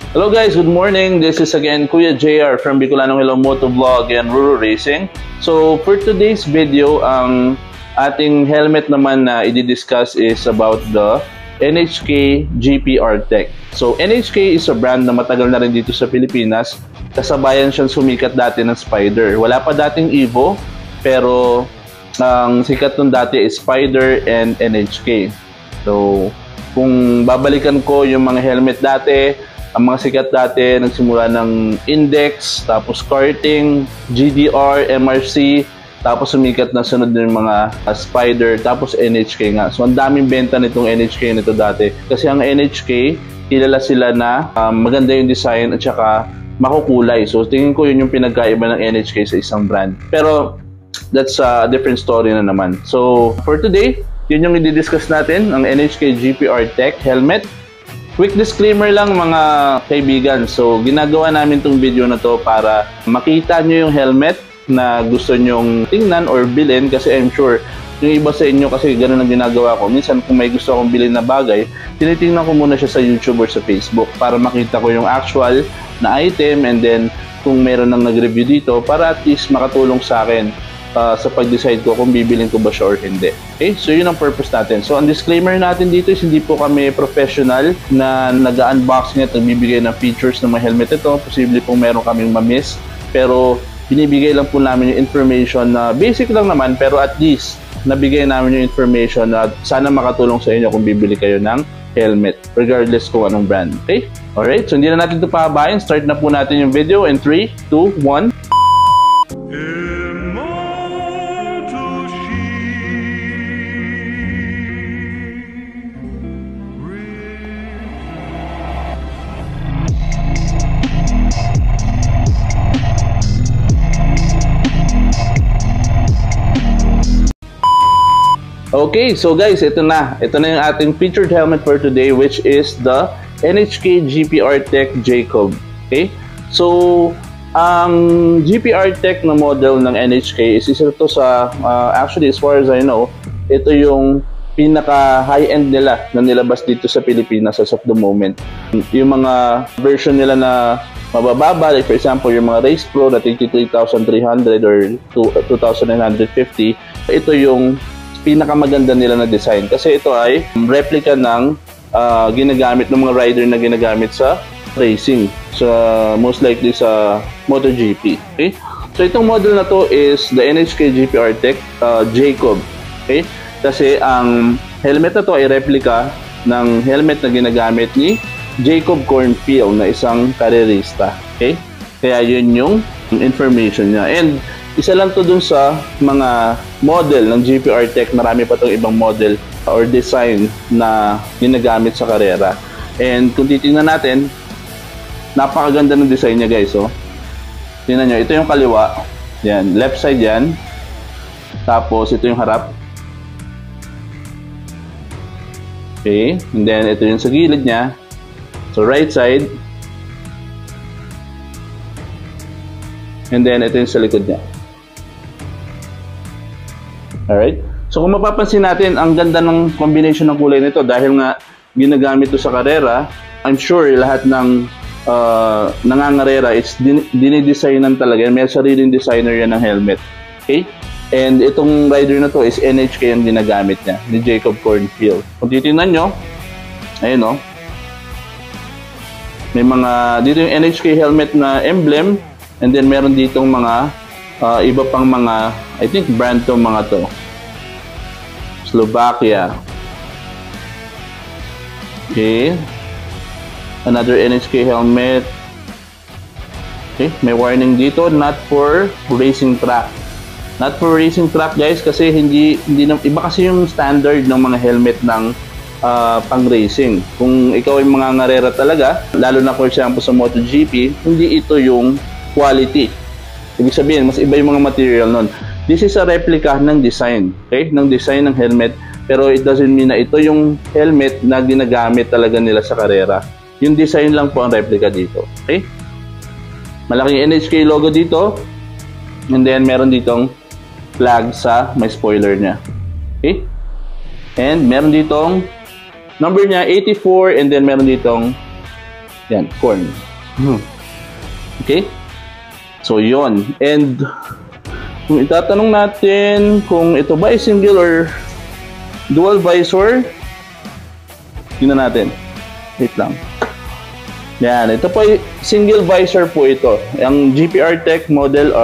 Hello guys, good morning. This is again Kuya JR from Bicolanong Hello Moto Vlog and Ruru Racing. So for today's video, ang ating helmet naman na i-discuss is about the NHK GPR Tech. So NHK is a brand na matagal na rin dito sa Pilipinas. Kasabayan siyang sumikat dati ng Spider. Wala pa dating Evo, pero ang sikat nun dati is Spider and NHK. So kung babalikan ko yung mga helmet dati, ang mga sikat dati, nagsimula ng Index, tapos Karting, GDR, MRC, tapos sumikat na sunod ng mga Spider, tapos NHK nga. So, ang daming benta nitong NHK nito dati. Kasi ang NHK, kilala sila na maganda yung design at saka makukulay. So, tingin ko yun yung pinagkaiba ng NHK sa isang brand. Pero, that's a different story na naman. So, for today, yun yung i-discuss natin, ang NHK GPR Tech helmet. Quick disclaimer lang mga kaibigan. So, ginagawa namin tong video na to para makita nyo yung helmet na gusto nyong tingnan or bilhin kasi I'm sure yung iba sa inyo kasi ganun ang ginagawa ko. Minsan kung may gusto akong bilhin na bagay, tinitingnan ko muna siya sa YouTube or sa Facebook para makita ko yung actual na item and then kung meron nang nag-review dito para at least makatulong sa akin sa pag-decide ko kung bibilin ko ba siya or hindi. Okay? So, yun ang purpose natin. So, ang disclaimer natin dito is hindi po kami professional na nag-unboxing at nagbibigay ng features ng mga helmet ito. Posible pong meron kaming ma-miss. Pero, binibigay lang po namin yung information na basic lang naman pero at least nabigay namin yung information na sana makatulong sa inyo kung bibili kayo ng helmet regardless kung anong brand. Okay? Alright? So, hindi na natin ito pahabayan. Start na po natin yung video in 3, 2, 1. Okay, so guys, ito na yung ating featured helmet for today, which is the NHK GPR Tech Jacob. Okay, so ang GPR Tech na model ng NHK is isa to sa actually as far as I know, ito yung pinaka high-end nila na nilabas dito sa Pilipinas as of the moment. Yung mga version nila na mabababa, like for example yung mga Race Pro na 23,300 or 2,950, ito yung pinakamaganda nila na design kasi ito ay replica ng ginagamit ng mga rider na ginagamit sa racing, most likely sa MotoGP. Okay? So itong model na to is the NHK GPR Tech Jacob. Okay? Kasi ang helmet na to ay replica ng helmet na ginagamit ni Jacob Cornfield na isang karerista. Okay? Kaya yun yung information niya. And isa lang to dun sa mga model ng GPR Tech. Marami pa tong ibang model or design na ginagamit sa karera. And kung titingnan natin, napakaganda ng design niya guys. So, tingnan nyo, ito yung kaliwa. Yan, left side yan. Tapos ito yung harap. Okay, and then ito yung sa gilid niya. So right side. And then ito yung sa likod niya. Alright? So kung mapapansin natin, ang ganda ng combination ng kulay nito dahil nga ginagamit ito sa karera. I'm sure lahat ng nangangarera is dinidesignan talaga. May sariling designer yan ng helmet. Okay? And itong rider na to is NHK ang ginagamit niya, ni Jacob Cornfield. Kung titingnan nyo, ayun o. May mga, dito yung NHK helmet na emblem. And then meron ditong mga iba pang mga, I think brand to mga to. Slovakia. Okay. Another NHK helmet. Okay. May warning dito, not for racing track. Not for racing track guys kasi hindi iba kasi yung standard ng mga helmet ng pang racing. Kung ikaw ay mga ngarera talaga, lalo na for example sa MotoGP, hindi ito yung quality. Ibig sabihin, mas iba yung mga material nun. This is a replica ng design. Okay? Ng design ng helmet. Pero it doesn't mean na ito yung helmet na ginagamit talaga nila sa karera. Yung design lang po ang replica dito. Okay? Malaking NHK logo dito. And then, meron ditong flag sa may spoiler niya. Okay? And meron ditong number niya 84 and then meron ditong Yan, corn. Okay? So, yon. And, kung itatanong natin kung ito ba ay single or dual visor, tingnan natin. Wait lang. Yan, ito po ay single visor po ito. Ang GPR Tech model,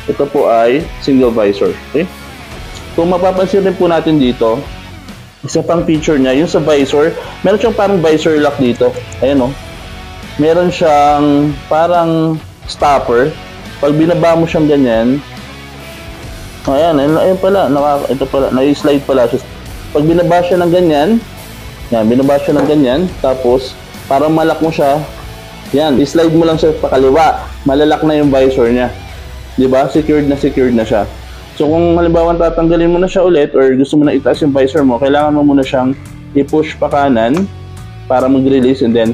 ito po ay single visor. Okay? Kung mapapansin rin po natin dito, isa pang feature niya, yung sa visor, meron siyang parang visor lock dito. Ayan o. Meron siyang parang stopper. Pag binaba mo siyang ganyan, ayan pala, ito pala, nai-slide pala siya. Pag binaba siya ng ganyan, yan, binaba siya ng ganyan, tapos, parang malak mo siya, yan, i-slide mo lang siya pakaliwa, malalak na yung visor niya. Diba? Secured na siya. So, kung halimbawa tatanggalin mo na siya ulit, or gusto mo na itaas yung visor mo, kailangan mo muna siyang i-push pa kanan, para mag-release, and then,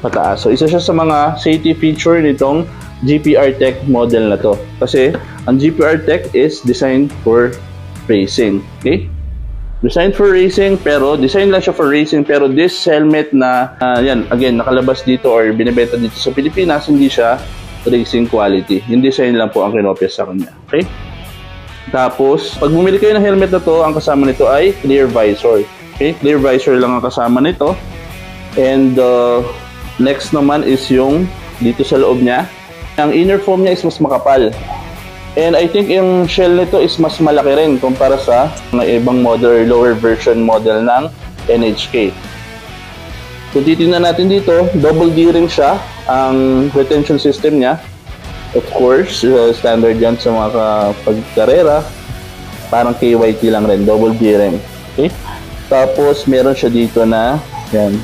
pataas. So, isa siya sa mga safety feature nitong GPR Tech model na to. Kasi, ang GPR Tech is designed for racing. Okay? Designed for racing, pero design lang siya for racing, pero this helmet na, yan, again, nakalabas dito or binibenta dito sa Pilipinas, hindi siya racing quality. Yung design lang po ang kinopya sa kanya. Okay? Tapos, pag bumili kayo ng helmet na to, ang kasama nito ay clear visor. Okay? Clear visor lang ang kasama nito. And, next naman is yung dito sa loob niya. Ang inner foam niya is mas makapal. And I think yung shell nito is mas malaki rin kumpara sa mga ibang model or lower version model ng NHK. Kung titingnan natin dito, double D-ring siya. Ang retention system niya, of course, standard yan sa mga pagkarera. Parang KYT lang rin, double D-ring. Okay? Tapos meron siya dito na, yan,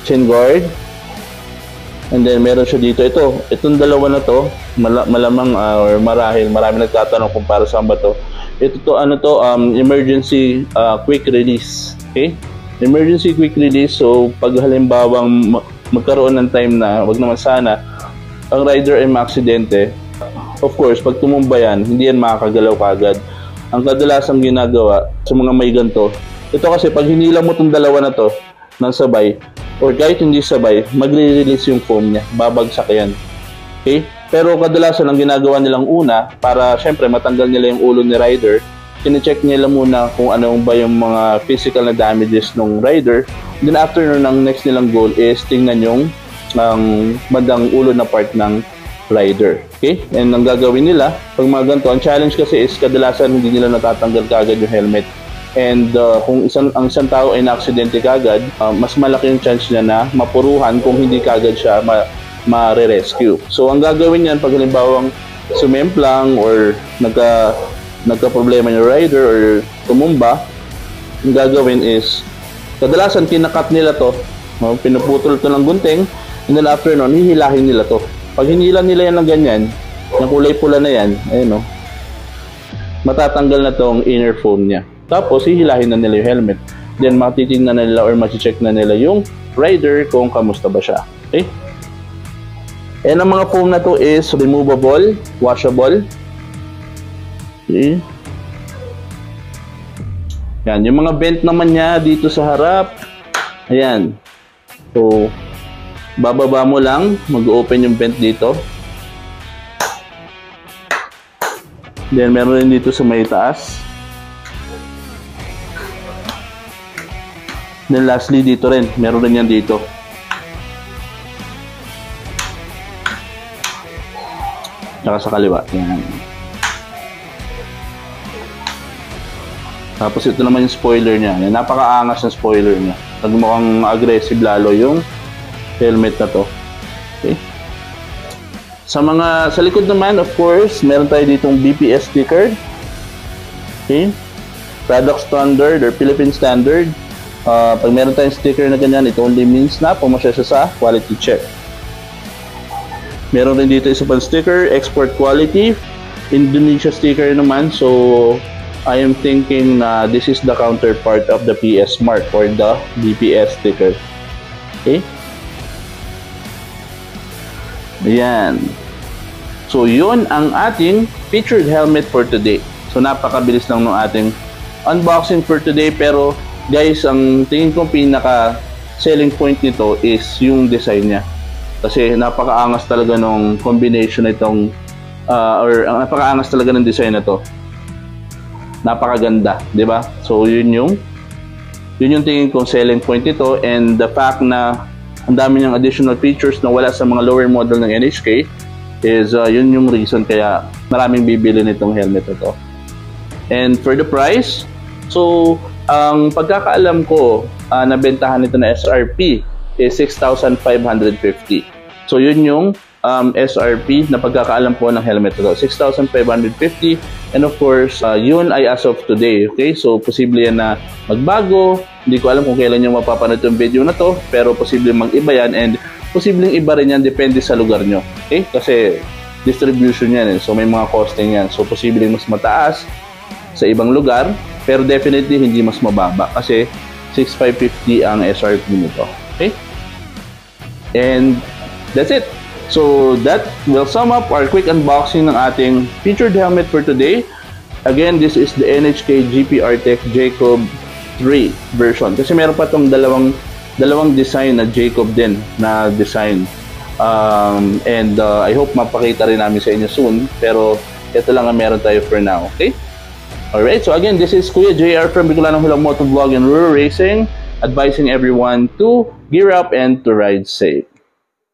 chin guard. And then meron siya dito, itong dalawa na to, malamang or marahil marami nagtatanong kung para saan ba to. Ito to, emergency quick release. Okay? Emergency quick release, so pag halimbawang magkaroon ng time na, wag naman sana, ang rider ay maaksidente, of course, pag tumumba yan, hindi yan makakagalaw kagad. Ang kadalasang ginagawa sa mga may ganito, ito kasi pag hinila mo itong dalawa na to ng sabay, or kahit hindi sabay, magre-release yung foam niya, babagsak yan. Okay? Pero kadalasan ang ginagawa nilang una, para syempre matanggal nila yung ulo ni rider, kine-check nila muna kung ano ba yung mga physical na damages ng rider. Then after nun, ang next nilang goal is tingnan yung bandang ulo na part ng rider. Okay? And ang gagawin nila, pag mga ganito, ang challenge kasi is kadalasan hindi nila natatanggal kagad yung helmet. And kung ang isang tao ay na-aksidente kagad, mas malaki yung chance niya na mapuruhan kung hindi kagad siya ma-rescue. So ang gagawin niyan, pag halimbawang sumemplang or nagka-problema yung rider or tumumba, ang gagawin is, kadalasan kinakat nila to, pinuputol to ng gunting, and then after nun, hihilahin nila to. Pag hinila nila yan ng ganyan, yung kulay pula na yan, ayun, matatanggal na tong inner foam niya. Tapos, hihilahin na nila yung helmet. Then, matitignan na nila or mati-check na nila yung rider kung kamusta ba siya. Okay? And ang mga foam na to is removable, washable. Okay? Yan. Yung mga vent naman niya dito sa harap. Ayan. So, bababa mo lang. Mag-open yung vent dito. Then, meron rin dito sa may taas. Then lastly dito rin, meron rin yan dito. Tsaka sa kaliwa. Yan. Tapos ito naman yung spoiler niya. Yan, napakaangas ng spoiler niya. Nagmukhang aggressive lalo yung helmet na to. Okay. Sa likod naman, of course, meron tayo ditong BPS sticker. Okay. Product standard or Philippine standard. Pag meron tayong sticker na ganyan, it only means na pumasya siya sa quality check. Meron rin dito isa pang sticker, export quality, Indonesia sticker naman. So, I am thinking na this is the counterpart of the PS mark or the BPS sticker. Okay? Ayan. So, yun ang ating featured helmet for today. So, napakabilis lang ng ating unboxing for today, pero guys, ang tingin ko pinaka selling point nito is yung design niya. Kasi napakaangas talaga ng combination nitong napakaangas talaga ng design na to. Napakaganda, 'di ba? So yun yung tingin kong selling point nito, and the fact na ang dami niyang additional features na wala sa mga lower model ng NHK is yun yung reason kaya maraming bibili nitong helmet na to. And for the price, so ang pagkakaalam ko, nabentahan nito na SRP is 6,550. So yun yung SRP na pagkakaalam po ng helmet na to, 6,550. And of course, yun ay as of today, okay? So posible yan na magbago. Hindi ko alam kung kailan yung mapapanood yung video na to, pero posible mag-iba yan, and posibleng iba rin yan, depende sa lugar nyo, okay? Kasi distribution yan, so may mga costing yan. So posibleng mas mataas sa ibang lugar, pero definitely hindi mas mababa kasi 6,550 ang SRP nito, okay? And that's it. So that will sum up our quick unboxing ng ating featured helmet for today. Again, this is the NHK GP Artec Jacob 3 version. Kasi meron pa tong dalawang design na Jacob din na design. And I hope mapakita rin namin sa inyo soon. Pero ito lang ang meron tayo for now. Okay? Alright, so again, this is Kuya JR from Bicolanong Hilaw Motovlog and Rural Racing, advising everyone to gear up and to ride safe.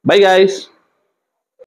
Bye guys!